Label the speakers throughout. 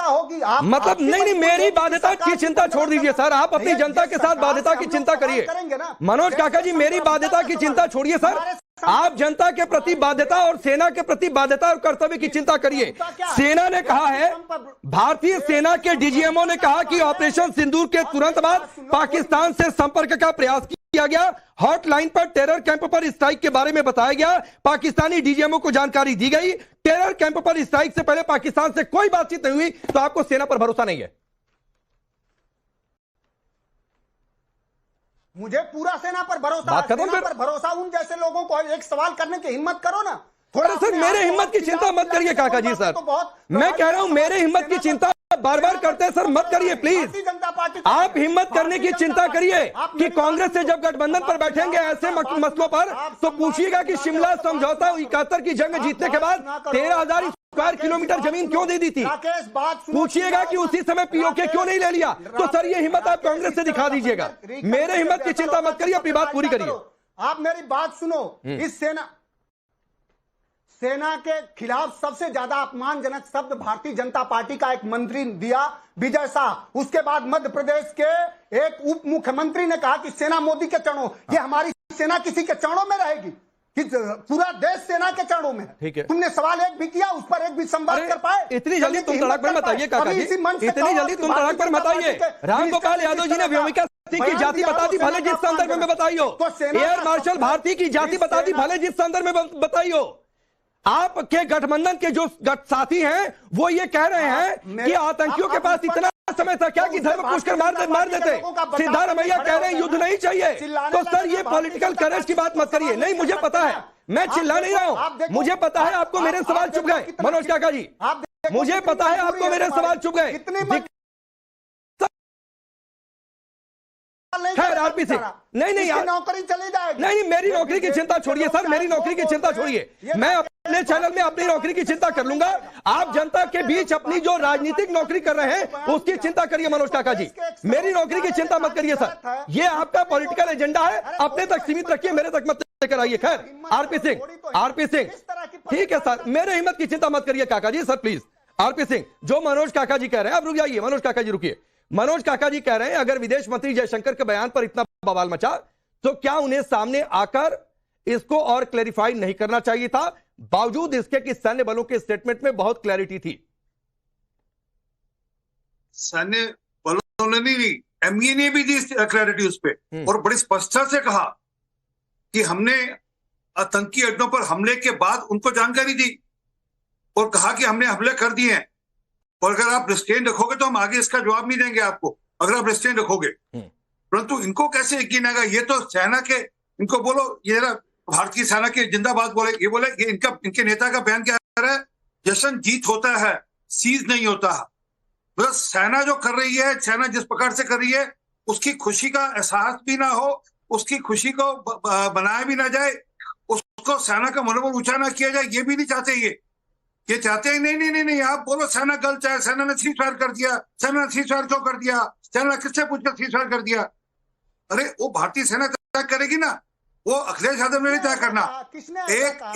Speaker 1: होगी। आप
Speaker 2: मतलब नहीं, मेरी बाध्यता की चिंता छोड़ दीजिए सर, आप अपनी जनता के साथ बाध्यता की चिंता करिए। मनोज काका जी, मेरी बाध्यता की चिंता छोड़िए सर, आप जनता के प्रति बाध्यता और सेना के प्रति बाध्यता और कर्तव्य की चिंता करिए। सेना ने कहा है, भारतीय सेना के डीजीएमओ ने कहा कि ऑपरेशन सिंदूर के तुरंत बाद पाकिस्तान से संपर्क का प्रयास किया गया, हॉटलाइन पर टेरर कैंप पर स्ट्राइक के बारे में बताया गया, पाकिस्तानी डीजीएमओ को जानकारी दी गई। टेरर कैंप पर स्ट्राइक से पहले पाकिस्तान से कोई बातचीत नहीं हुई, तो आपको सेना पर भरोसा नहीं है?
Speaker 1: मुझे पूरा सेना पर भरोसा है। सेना पर भरोसा उन जैसे लोगों को एक सवाल करने की हिम्मत करो ना।
Speaker 2: थोड़ा सर मेरे हिम्मत की चिंता मत करिए काका जी सर, मैं कह रहा हूं मेरे हिम्मत की चिंता बार बार करते हैं सर, मत करिए प्लीज। आप हिम्मत करने की चिंता करिए कि कांग्रेस से जब गठबंधन पर बैठेंगे ऐसे मसलों पर, तो पूछिएगा कि शिमला समझौता 71 की जंग जीतने के बाद 13,000 स्क्वायर किलोमीटर जमीन क्यों दे दी थी? पूछिएगा कि उसी समय पीओके क्यों नहीं ले लिया? तो सर ये हिम्मत आप कांग्रेस से दिखा दीजिएगा, मेरे हिम्मत की चिंता मत करिए, अपनी बात पूरी करिए।
Speaker 1: आप मेरी बात सुनो। इस सेना के खिलाफ सबसे ज्यादा अपमानजनक शब्द भारतीय जनता पार्टी का एक मंत्री दिया, विजय शाह। उसके बाद मध्य प्रदेश के एक उप मुख्यमंत्री ने कहा कि सेना मोदी के चरणों, ये हमारी सेना किसी के चरणों में रहेगी कि पूरा देश सेना के चरणों में?
Speaker 2: ठीक है,
Speaker 1: तुमने सवाल एक भी किया, उस पर एक भी संवाद कर पाए?
Speaker 2: इतनी जल्दी तुम तड़क पर मत आइए काका जी, इतनी जल्दी तुम तड़क पर मत आइए। रामगोपाल यादव जी ने व्योमिका सिंह की जाति बता दी, भले जिस संदर्भ में बताई हो। एयर मार्शल भारती की जाति बता दी, भले जिस संदर्भ में बताई हो। आपके गठबंधन के जो साथी हैं वो ये कह रहे हैं कि आतंकियों के पास इतना समय था क्या कि धर्म पुष्कर मार देते। सिद्धारमैया कह रहे हैं युद्ध नहीं चाहिए। तो सर ये पॉलिटिकल करेज की बात मत करिए। नहीं, मुझे पता है, मैं चिल्ला नहीं रहा हूं, मुझे पता है आपको मेरे सवाल चुप गए मनोज काका जी, मुझे पता है आपको मेरे सवाल चुप गए। खैर आरपी सिंह, नहीं
Speaker 1: नौकरी चली जाएगी।
Speaker 2: नहीं, मेरी नौकरी की चिंता छोड़िए सर, मेरी नौकरी की चिंता छोड़िए, मैं अपने चैनल में अपनी नौकरी की चिंता कर लूंगा। आप जनता के बीच अपनी जो राजनीतिक नौकरी कर रहे हैं उसकी चिंता करिए मनोज काका जी, मेरी नौकरी की चिंता मत करिए सर। ये आपका पॉलिटिकल एजेंडा है, अपने तक सीमित रखिए, मेरे तक मत लेकर आइए। खैर आरपी सिंह ठीक है सर, मेरे हिम्मत की चिंता मत करिए काका जी सर प्लीज। आरपी सिंह, जो मनोज काका जी कह रहे हैं, आप रुक जाइए मनोज काका जी, रुकिए। मनोज काका जी कह रहे हैं अगर विदेश मंत्री जयशंकर के बयान पर इतना बवाल मचा तो क्या उन्हें सामने आकर इसको और क्लैरिफाई नहीं करना चाहिए था, बावजूद इसके कि सैन्य बलों के स्टेटमेंट में बहुत क्लैरिटी थी?
Speaker 3: सैन्य बलों ने नहीं, एमईए ने भी दी क्लैरिटी उस पर, और बड़ी स्पष्टता से कहा कि हमने आतंकी अड्डों पर हमले के बाद उनको जानकारी दी और कहा कि हमने हमले कर दिए हैं और अगर आप रिस्ट्रेन रखोगे तो हम आगे इसका जवाब नहीं देंगे आपको, अगर आप रिस्ट्रेन रखोगे। परंतु इनको कैसे यकीन आएगा? ये तो सेना के, इनको बोलो ये भारतीय सेना के जिंदाबाद बोले, ये बोले ये इनके नेता का बयान क्या है, जश्न जीत होता है, सीज नहीं होता। मतलब सेना जो कर रही है, सेना जिस प्रकार से कर रही है, उसकी खुशी का एहसास भी ना हो, उसकी खुशी को बनाया भी ना जाए, उसको सेना का मनोबल ऊंचा ना किया जाए, ये भी नहीं चाहते। ये चाहते हैं नहीं, आप बोलो सेना गलत है, सेना ने सीज फायर कर दिया, सेना ने सीज फायर क्यों कर दिया, सेना किससे पूछकर सीज फायर कर दिया? अरे वो भारतीय सेना तय करेगी ना, वो अखिलेश यादव ने नहीं तय करना।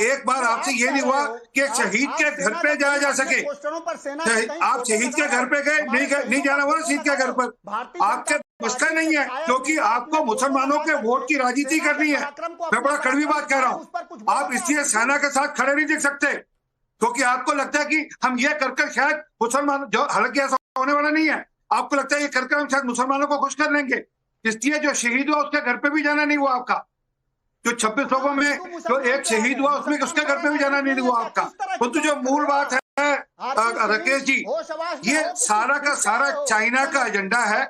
Speaker 3: एक बार आपसे ये नहीं हुआ कि शहीद के घर पे जाया जा सके, आप शहीद के घर पे गए, नहीं जाना हुआ शहीद के घर पर, आपके बस का नहीं है, क्योंकि आपको मुसलमानों के वोट की राजनीति करनी है। मैं बड़ा कड़वी बात कह रहा हूँ, आप इसलिए सेना के साथ खड़े नहीं दिख सकते क्योंकि आपको लगता है कि हम ये कर शायद मुसलमान, जो हालांकि ऐसा होने वाला नहीं है, आपको लगता है ये कर हम शायद मुसलमानों को खुश कर लेंगे, इसलिए जो शहीद हुआ उसके घर पे भी जाना नहीं हुआ आपका। जो 26 लोगों में जो एक शहीद हुआ उसमें उसके घर पे भी जाना नहीं हुआ आपका। परंतु जो मूल बात है राकेश जी, ये सारा का सारा चाइना का एजेंडा है।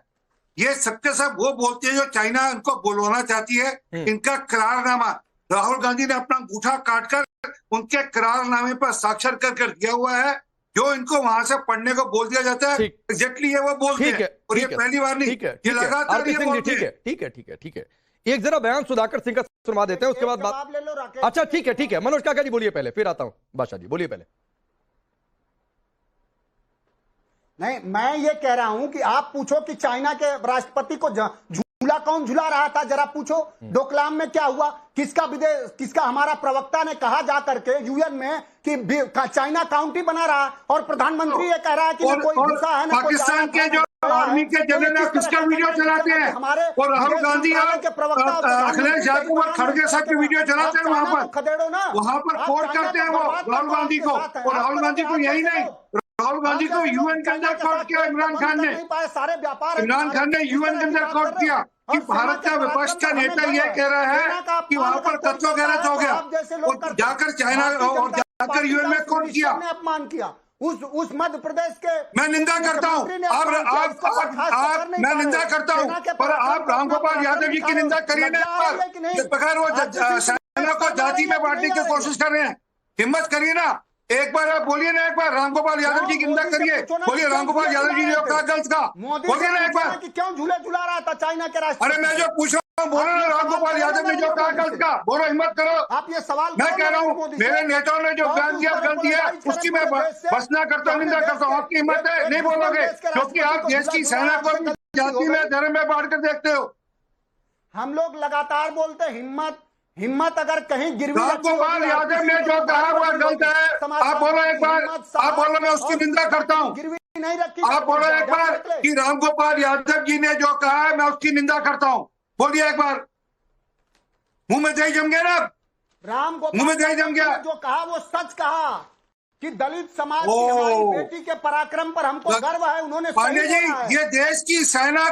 Speaker 3: ये सबके सब वो बोलते हैं जो चाइना उनको बुलवाना चाहती है। इनका करारनामा राहुल गांधी ने अपना अंगूठा काटकर उनके करारनामे पर साक्षर कर दिया हुआ है, जो इनको वहां से पढ़ने को बोल दिया जाता है। एग्जैक्टली ये वो बोलते हैं, और ये पहली बार नहीं, ये लगातार ये बोलते हैं। ठीक है, एक जरा बयान सुधाकर सिंह का सुनवा देते हैं, उसके बाद बात ले लो राकेश। अच्छा ठीक है, मनोज काका जी बोलिए पहले, फिर आता हूं बादशाह जी, बोलिए पहले।
Speaker 1: नहीं, मैं ये कह रहा हूं कि आप पूछो कि चाइना के राष्ट्रपति को झूला कौन झुला रहा था, जरा पूछो। डोकलाम में क्या हुआ किसका हमारा प्रवक्ता ने कहा जा करके यूएन में कि चाइना काउंटी बना रहा है और प्रधानमंत्री ये कह रहा है कि
Speaker 3: और,
Speaker 1: कोई घुसा है ना
Speaker 3: पाकिस्तान के जो आर्मी के जनरल किसका वीडियो चलाते हैं और राहुल गांधी अखिलेश यादव और खड़गे साहब के वीडियो चलाते हैं वहां पर कोर्ट करते हैं वो राहुल गांधी को। और राहुल गांधी को यही नहीं, राहुल गांधी को यूएन के अंदर कोर्ट किया इमरान खान ने। इमरान खान ने यूएन के अंदर कोर्ट किया कि भारत का विपक्ष का नेता ये कह रहा है कि वहां पर तत्व गलत हो गया और जाकर चाइना और जाकर यूएन में कोर्ट किया।
Speaker 1: अपमान किया उस मध्य प्रदेश के।
Speaker 3: मैं निंदा करता हूं, मैं निंदा करता हूं, पर आप रामगोपाल यादव जी की निंदा करिए ना यार। बगैर वो सेना को जाति में बांटने की कोशिश कर रहे हैं, हिम्मत करिए ना। एक बार आप बोलिए ना, एक बार रामगोपाल यादव जी की निंदा करिए, बोलिए रामगोपाल यादव जी ने कहा गलत का, बोलिए ना एक बार।
Speaker 1: क्यों झूले झुला रहा था चाइना के राष्ट्र?
Speaker 3: अरे मैं जो पूछ रहा हूँ बोलो ना, रामगोपाल यादव ने जो कहा गलत का, बोलो, हिम्मत करो।
Speaker 1: आप ये सवाल
Speaker 3: मैं कह रहा हूँ मेरे नेताओं ने जो बयान दिया गलत दिया, उसकी मैं बसना करता हूँ, निंदा करता हूँ। आपकी हिम्मत है, नहीं बोलोगे, क्योंकि आप देश की सेना को जाति में धर्म में बांट कर देखते हो।
Speaker 1: हम लोग लगातार बोलते हिम्मत अगर कहीं गिरवी
Speaker 3: रामगोपाल यादव ने जो कहा वो गलत है। आप बोलो एक बार, आप बोलो, मैं उसकी निंदा करता हूँ।
Speaker 1: गिरवी नहीं रखी।
Speaker 3: आप बोलो एक बार कि रामगोपाल यादव जी ने जो कहा है मैं उसकी निंदा करता हूँ, बोलिए एक बार। मुंह में दही जम गया ना, मुंह में दही जम गया।
Speaker 1: जो कहा वो सच कहा कि दलित समाज की हमारी बेटी के पराक्रम पर हमको गर्व है। उन्होंने
Speaker 3: पांडे जी, ये देश की सेना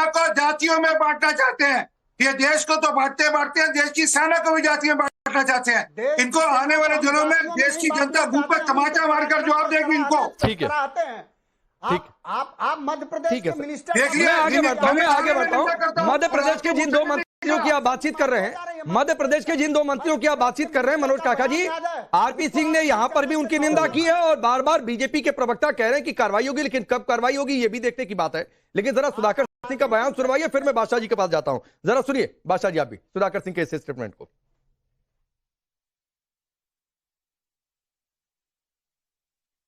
Speaker 3: को जातियों में बांटना चाहते हैं। ये देश को तो बांटते हैं, देश की सेना को भी जातियों में बांटना चाहते हैं। इनको आने वाले दिनों में देश की जनता मुंह पर तमाचा मारकर जवाब देगी इनको।
Speaker 2: ठीक है,
Speaker 1: आप मध्य प्रदेश के मिनिस्टर,
Speaker 2: मैं आगे बढ़ता हूँ। मध्य प्रदेश के जिन दो मंत्रियों की आप बातचीत कर रहे हैं, मध्य प्रदेश के जिन दो मंत्रियों की आप बातचीत कर रहे हैं, मनोज काका जी, आरपी सिंह ने यहां पर भी उनकी निंदा की है और बार बार बीजेपी के प्रवक्ता कह रहे हैं कि कार्रवाई होगी, लेकिन कब कार्रवाई होगी ये भी देखने की बात है। लेकिन जरा सुधाकर सिंह का बयान सुनवाइए, फिर मैं बादशाह जी के पास जाता हूं। जरा सुनिए बादशाह जी, आप भी सुधाकर सिंह के इस स्टेटमेंट को।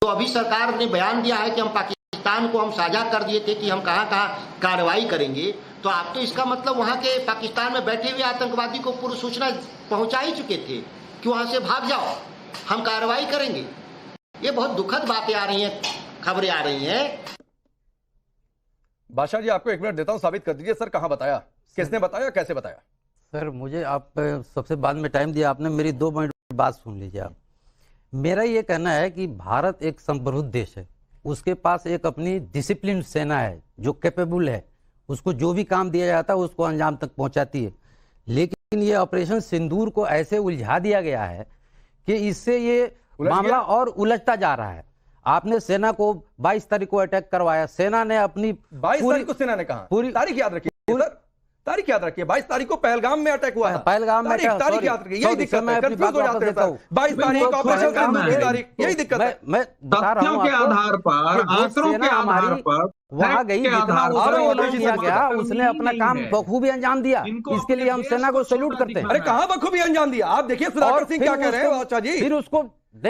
Speaker 4: तो अभी सरकार ने बयान दिया है कि हम पाकिस्तान को हम साझा कर दिए थे कि हम कहां कार्रवाई करेंगे। तो आप तो इसका मतलब वहां के पाकिस्तान में बैठे हुए आतंकवादी को पूर्व सूचना पहुंचा ही चुके थे कि वहां से भाग जाओ, हम कार्रवाई करेंगे। ये बहुत दुखद बातें आ रही हैं, खबरें आ रही हैं।
Speaker 2: बादशाह जी, आपको एक मिनट देता हूं, साबित कर दीजिए सर, कहां बताया, किसने बताया, कैसे बताया?
Speaker 5: सर मुझे आप सबसे बाद में टाइम दिया आपने, मेरी 2 मिनट बात सुन लीजिए आप। मेरा ये कहना है कि भारत एक समृद्ध देश है, उसके पास एक अपनी डिसिप्लिन सेना है जो कैपेबल है, उसको जो भी काम दिया जाता है उसको अंजाम तक पहुंचाती है। लेकिन ये ऑपरेशन सिंदूर को ऐसे उलझा दिया गया है कि इससे ये मामला और उलझता जा रहा है। आपने सेना को 22 तारीख को अटैक करवाया, सेना ने अपनी
Speaker 2: 22 तारीख को सेना ने कहा, पूरी तारीख याद रखिए, तारीख याद रखिए, 22 तारीख को पहलगाम में अटैक हुआ है।
Speaker 5: पहलगाम में
Speaker 2: तारीख याद रखिए, यही दिक्कत है, कंफ्यूज हो जाते हैं। 22 तारीख को ऑपरेशन सिंदूर की तारीख, यही दिक्कत है।
Speaker 5: मैं बता रहा हूं
Speaker 6: के आधार पर, आंकड़ों के आधार पर
Speaker 5: वहां गई, जितना किया गया उसने अपना काम बखूबी अंजाम दिया। इसके लिए हम सेना को सैल्यूट करते हैं।
Speaker 2: अरे कहां बखूबी अंजाम दिया? आप देखिए सुधाकर सिंह क्या कह रहे हैं बादशाह जी,
Speaker 5: फिर उसको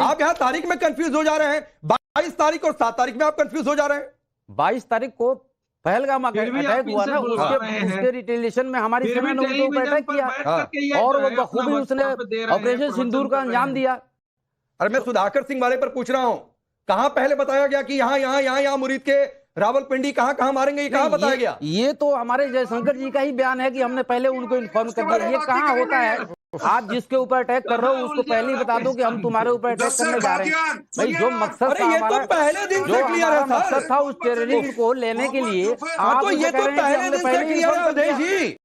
Speaker 2: आप यहाँ तारीख में कंफ्यूज हो जा रहे हैं। 22 तारीख और 7 तारीख में आप कंफ्यूज हो जा रहे हैं।
Speaker 5: 22 तारीख को पहलगाम अटैक हुआ ना, उसके रिटेलिएशन में हमारी सेना ने उनके ऊपर अटैक किया और वो बखूबी उसने ऑपरेशन सिंदूर का अंजाम दिया।
Speaker 2: अरे मैं सुधाकर सिंह वाले पर पूछ रहा हूं, कहां पहले बताया गया कि यहाँ मुरीद के रावलपिंडी कहां मारेंगे, ये कहां बताया गया?
Speaker 5: ये तो हमारे जयशंकर जी का ही बयान है कि हमने पहले उनको इन्फॉर्म कर दिया। ये कहां होता है? आप जिसके ऊपर अटैक कर रहे हो उसको पहले ही बता दो कि हम तुम्हारे ऊपर अटैक करने जा रहे हैं। भाई जो मकसद था हमारा,
Speaker 2: पहले दिन से क्लियर है,
Speaker 5: मकसद था उस टेररिज्म को लेने के लिए।
Speaker 2: आप तो ये तो पहले दिन से क्लियर है उदय जी,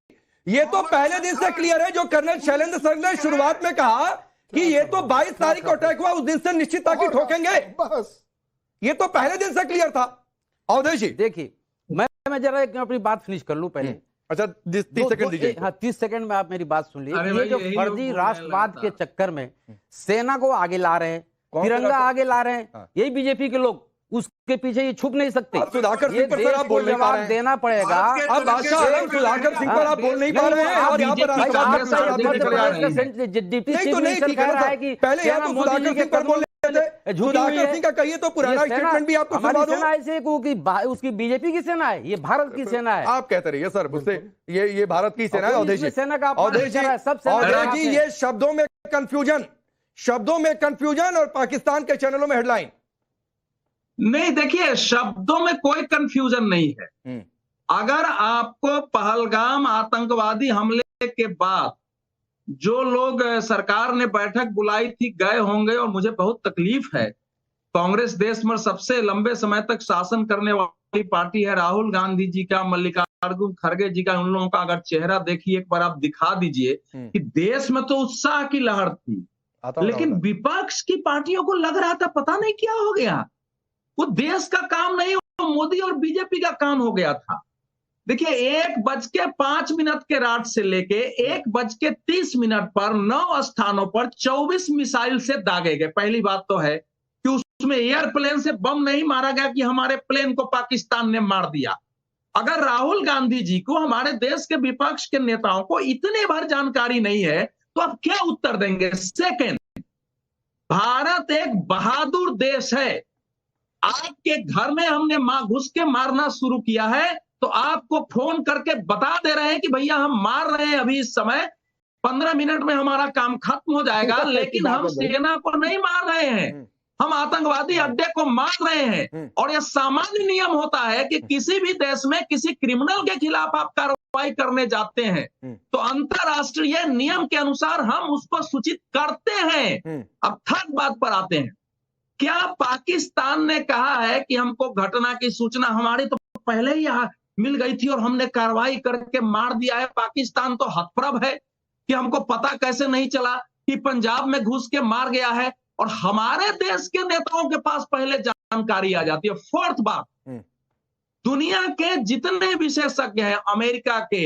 Speaker 2: ये तो पहले दिन से क्लियर है। जो कर्नल शैलेंद्र सर ने शुरुआत में कहा कि ये तो 22 तारीख को अटैक हुआ, उस दिन से निश्चित था कि ठोकेंगे, बस ये तो पहले दिन से क्लियर था। अवधेश जी देखिए,
Speaker 5: मैं जरा अपनी बात फिनिश कर लूं पहले।
Speaker 2: अच्छा 30 सेकंड दीजिए।
Speaker 5: हाँ 30 सेकंड में आप मेरी बात सुन लीजिए। ये जो फर्जी राष्ट्रवाद के चक्कर में सेना को आगे ला रहे हैं, तिरंगा आगे ला रहे हैं, यही बीजेपी के लोग उसके पीछे ये छुप नहीं सकते।
Speaker 2: अब सुधाकर
Speaker 5: ये
Speaker 2: सिंह पर
Speaker 5: देश
Speaker 2: सर आप
Speaker 5: को
Speaker 2: बोल नहीं पा
Speaker 5: जवाब
Speaker 2: रहे हैं।
Speaker 5: देना पड़ेगा।
Speaker 2: अब बादशाह आलम सुधाकर सिंह पर आप बोल नहीं पा रहे हैं और यहाँ पर
Speaker 5: भाई,
Speaker 2: राष्ट्रवाद
Speaker 5: आप
Speaker 2: का प्रचार आप
Speaker 5: मध्य
Speaker 2: लेके चले आ रहे
Speaker 5: प्रदेश
Speaker 2: हैं।
Speaker 5: का डिप्टी
Speaker 2: नहीं
Speaker 5: चीफ
Speaker 2: तो नहीं,
Speaker 5: मिनिस्टर
Speaker 2: ठीक है
Speaker 5: कह
Speaker 2: ना
Speaker 5: रहा है
Speaker 2: सर।
Speaker 5: कि
Speaker 2: पहले
Speaker 5: सेना
Speaker 2: यहाँ तो
Speaker 5: मोदी जी
Speaker 2: सुधाकर
Speaker 5: के
Speaker 2: सिंह पर
Speaker 5: कदमों
Speaker 2: बोल रहे थे,
Speaker 5: झुकी हुई
Speaker 2: सुधाकर
Speaker 5: है।
Speaker 2: सिंह का कहिए तो पुराना
Speaker 5: ये सेना-
Speaker 2: स्टेटमेंट भी आपको
Speaker 5: हमारी
Speaker 2: सुना दूं।
Speaker 5: सेना ऐसे कि उसकी बीजेपी की सेना है, ये भारत की सेना है।
Speaker 2: आप कहते रहिए सर मुझसे, ये भारत की सेना है।
Speaker 5: और
Speaker 2: अवधेश जी,
Speaker 5: इसमें सेना का अपमान
Speaker 2: अवधेश
Speaker 5: कर रहा है, सब सेना
Speaker 2: अवधेश
Speaker 5: के
Speaker 2: जी,
Speaker 5: साथ
Speaker 2: ये शब्दों में कंफ्यूजन और पाकिस्तान के चैनलों में हेडलाइन।
Speaker 6: नहीं, देखिए, शब्दों में कोई कंफ्यूजन नहीं है। अगर आपको पहलगाम आतंकवादी हमले के बाद जो लोग सरकार ने बैठक बुलाई थी गए होंगे, और मुझे बहुत तकलीफ है। कांग्रेस देश में सबसे लंबे समय तक शासन करने वाली पार्टी है। राहुल गांधी जी का, मल्लिकार्जुन खड़गे जी का, उन लोगों का अगर चेहरा देखिए एक बार, आप दिखा दीजिए कि देश में तो उत्साह की लहर थी, लेकिन विपक्ष की पार्टियों को लग रहा था पता नहीं क्या हो गया, वो देश का काम नहीं, वो मोदी और बीजेपी का काम हो गया था। देखिए, 1:05 के रात से लेके 1:30 पर 9 स्थानों पर 24 मिसाइल से दागे गए। पहली बात तो है कि उसमें एयरप्लेन से बम नहीं मारा गया कि हमारे प्लेन को पाकिस्तान ने मार दिया। अगर राहुल गांधी जी को, हमारे देश के विपक्ष के नेताओं को इतने भर जानकारी नहीं है तो आप क्या उत्तर देंगे? सेकेंड, भारत एक बहादुर देश है। आपके घर में हमने घुस के मारना शुरू किया है तो आपको फोन करके बता दे रहे हैं कि भैया हम मार रहे हैं, अभी इस समय 15 मिनट में हमारा काम खत्म हो जाएगा, लेकिन हम सेना को नहीं मार रहे हैं, हम आतंकवादी अड्डे को मार रहे हैं। और यह सामान्य नियम होता है कि किसी भी देश में किसी क्रिमिनल के खिलाफ आप कार्रवाई करने जाते हैं तो अंतरराष्ट्रीय नियम के अनुसार हम उसको सूचित करते हैं। अब थर्ड बात पर आते हैं, क्या पाकिस्तान ने कहा है कि हमको घटना की सूचना हमारी तो पहले ही मिल गई थी और हमने कार्रवाई करके मार दिया है? पाकिस्तान तो हतप्रभ है कि हमको पता कैसे नहीं चला कि पंजाब में घुस के मार गया है, और हमारे देश के नेताओं के पास पहले जानकारी आ जाती है। फोर्थ बात, दुनिया के जितने विशेषज्ञ हैं, अमेरिका के,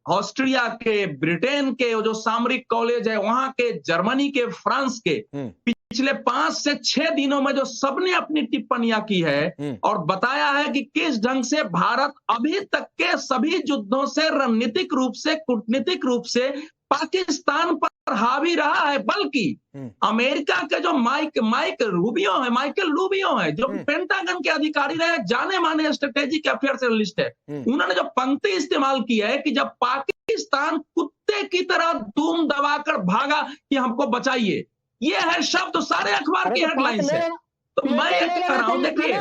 Speaker 6: ऑस्ट्रिया के, ब्रिटेन के, जो सामरिक कॉलेज है वहां के, जर्मनी के, फ्रांस के, पिछले 5 से 6 दिनों में जो सबने अपनी टिप्पणियां की है और बताया है कि किस ढंग से भारत अभी तक के सभी युद्धों से रणनीतिक रूप से, कूटनीतिक रूप से पाकिस्तान पर हावी रहा है। बल्कि अमेरिका के जो माइकल रूबियो है, जो पेंटागन के अधिकारी रहे, जाने माने स्ट्रेटेजिक अफेयर्स एनालिस्ट है, उन्होंने जो पंक्ति इस्तेमाल की है कि जब पाकिस्तान कुत्ते की तरह दूम दबाकर भागा कि हमको बचाइए, ये है शब्द सारे अखबार की हेडलाइंस है। तो मैं ये कह रहा हूं, देखिए,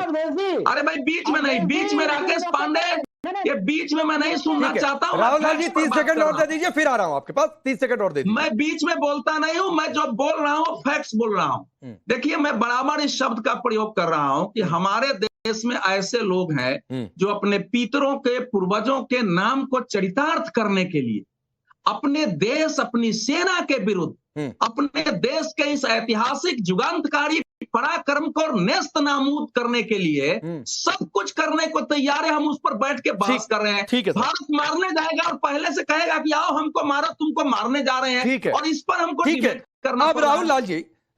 Speaker 6: अरे भाई बीच में नहीं, बीच में राकेश पांडे के बीच में मैं नहीं सुनना चाहता हूं।
Speaker 2: राहुल लाल जी 30 सेकंड और दे दीजिए, फिर आ रहा हूं आपके पास। 30 सेकंड और दे दीजिए।
Speaker 6: मैं बीच में बोलता नहीं हूं, मैं जो बोल रहा हूं फैक्ट्स बोल रहा हूं। देखिए, मैं बराबर इस शब्द का प्रयोग कर रहा हूं कि हमारे देश में ऐसे लोग हैं जो अपने पितरों के, पूर्वजों के नाम को चरितार्थ करने के लिए अपने देश, अपनी सेना के विरुद्ध, अपने देश के इस ऐतिहासिक युगांतकारी पराक्रम को नेस्त नाबूद करने के लिए सब कुछ करने को तैयार है। हम उस पर बैठ के बहस कर रहे हैं। भारत मारने जाएगा और पहले से कहेगा कि आओ हमको मारो, तुमको मारने जा रहे हैं, और इस पर हमको डिबेट करना।
Speaker 2: अब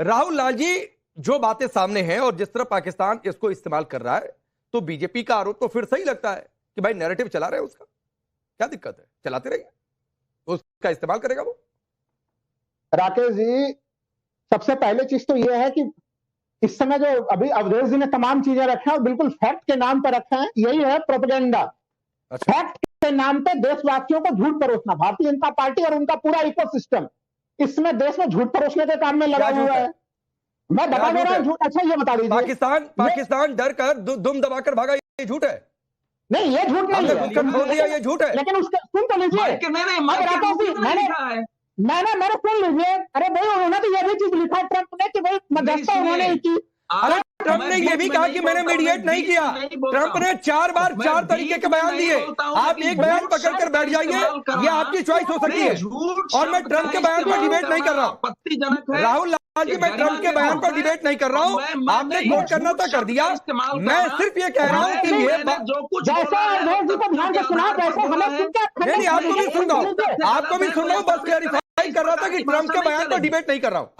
Speaker 2: राहुल लाल जी जो बातें सामने हैं और जिस तरह पाकिस्तान इसको इस्तेमाल कर रहा है, तो बीजेपी का आरोप तो फिर सही लगता है कि भाई नैरेटिव चला रहे हैं, उसका क्या दिक्कत है, चलाते रहिए, उसका इस्तेमाल करेगा वो।
Speaker 7: राकेश जी, सबसे पहले चीज तो यह है कि इस समय जो अभी अवधेश जी ने तमाम चीजें रखे हैं और बिल्कुल फैक्ट के नाम पर रखे हैं, यही है प्रोपेगेंडा। फैक्ट के नाम पे देशवासियों को झूठ परोसना। भारतीय जनता पार्टी और उनका पूरा इकोसिस्टम इसमें देश में झूठ परोसने के काम में लगा हुआ है। मैं बता दे रहा हूँ झूठ। अच्छा, ये बता दीजिए,
Speaker 2: पाकिस्तान डर कर दुम दबाकर भागा, ये झूठ है?
Speaker 7: नहीं, ये झूठ नहीं है,
Speaker 2: ये झूठ है।
Speaker 7: लेकिन उसका सुन तो लीजिए, मैंने सुन लीजिए। अरे भाई, उन्होंने तो ये भी चीज लिखा ट्रंप ने कि भाई मध्यस्थता उन्होंने की।
Speaker 2: अरे ट्रंप ने ये भी कहा कि मैंने मीडिएट नहीं किया। ट्रंप ने 4 बार 4 तरीके के बयान दिए। आप एक बयान पकड़कर बैठ जाइए, ये आपकी चॉइस हो सकती है। और मैं ट्रंप के बयान पर डिबेट नहीं कर रहा हूँ राहुल लाल जी, मैं ट्रंप के बयान पर डिबेट नहीं कर रहा हूँ। आपने कोट करना था कर दिया, मैं सिर्फ ये कह रहा हूँ कि ये आपको भी सुन रहा हूँ, बस क्लैरिफाई कर रहा था कि ट्रंप के बयान पर डिबेट नहीं कर रहा हूँ।